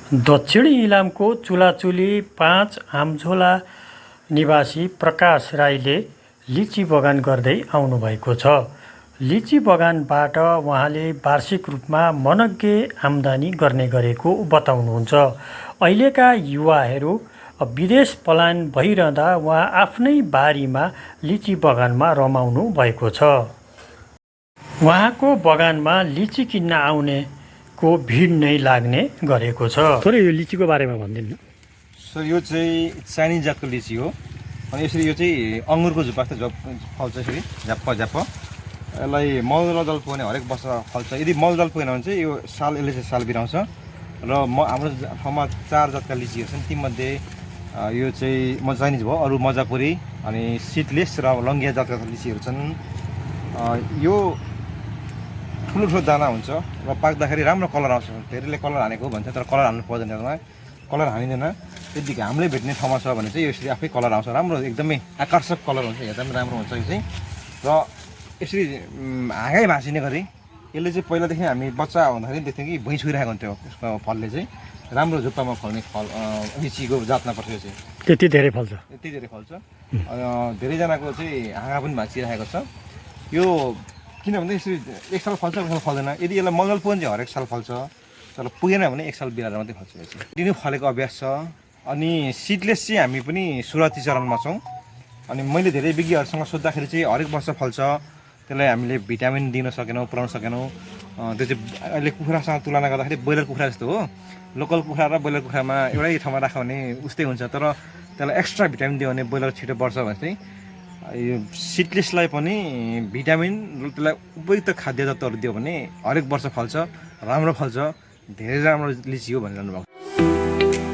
दक्षिणी इलामको चुलाचुली 5 आमझोला निवासी प्रकाश राईले लिची बगान गर्दै आउनुभएको छ। लिची बगानबाट उहाँले वार्षिक रूपमा मनग्गे आम्दानी गर्ने गरेको बताउनुहुन्छ। अहिलेका युवाहरू विदेश पलायन भइरहँदा उहाँ आफ्नै बारीमा लिची बगानमा रमाउनु भएको छ। उहाँको बगानमा लिची किन्न आउनेको भिड नै लाग्ने गरेको छ। थोरै यो लिचीको बारेमा भनिदिनु। सर यो चाहिँ चाइनिज जातको लिची हो। अनि यसरी यो चाहिँ अङ्गुरको झुप्पा जस्तो फल्छ, यसरी झ्याप्प यसलाई मलदल पुग्ने हरेक वर्ष फल्छ। यदि मलदल पुगेन भने चाहिँ यो यसले चाहिँ साल बिराउँछ। र हाम्रो ठाउँमा 4 जातका लिचीहरू छन्, तीमध्ये यो चाहिँ चाइनिज भयो, अरू मजापुरी अनि सिडलेस र लङ्गिया जातका लिचीहरू छन्। यो ठुलो दाना हुन्छ र पाक्दाखेरि राम्रो कलर आउँछ। धेरैले कलर हानेको भन्छ, तर कलर हाल्नु पर्दैन, कलर हानिँदैन। यदि घामले भेट्ने ठाउँमा छ भने चाहिँ यो यसरी आफै कलर आउँछ, राम्रो एकदमै आकर्षक कलर हुन्छ, हेर्दा पनि राम्रो हुन्छ यो चाहिँ। र यसरी हाँगै भाँसिने गरी यसले चाहिँ पहिलादेखि हामी बच्चा हुँदाखेरि देख्थ्यौँ कि भुइँ छुइरहेको हुन्थ्यो। यसको फलले चाहिँ राम्रो जुप्पामा फल्ने फल लिचीको जातमा पर्छ यो चाहिँ। त्यति धेरै फल्छ? यति धेरै फल्छ। धेरैजनाको चाहिँ हाँगा पनि भाँचिरहेको छ। यो किनभने यसरी एक साल फल्छ, एक साल फल्दैन। यदि यसलाई मलदल पुग्यो भने चाहिँ हरेक साल फल्छ, तर पुगेन भने एक साल बिराएर मात्रै फल्छ यो चाहिँ। दिनु फलेको अभ्यास छ। अनि सिडलेस चाहिँ हामी पनि सुरुवाती चरणमा छौँ। अनि मैले धेरै विज्ञहरूसँग सोद्धाखेरि चाहिँ हरेक वर्ष फल्छ, त्यसलाई हामीले भिटामिन दिन सकेनौँ, पुऱ्याउन सकेनौँ। त्यो चाहिँ अहिले कुखुरासँग तुलना गर्दाखेरि ब्रोइलर कुखुरा जस्तो हो। लोकल कुखुरा र ब्रोइलर कुखुरामा एउटै ठाउँमा राख्यो भने उस्तै हुन्छ, तर त्यसलाई एक्स्ट्रा भिटामिन दियो भने ब्रोइलर छिटो बढ्छ भने चाहिँ यो सिडलेसलाई पनि भिटामिन र त्यसलाई उपयुक्त खाद्य तत्त्वहरू दियो भने हरेक वर्ष फल्छ, राम्रो फल्छ, धेरै राम्रो लिची हो भनिरहनु भएको।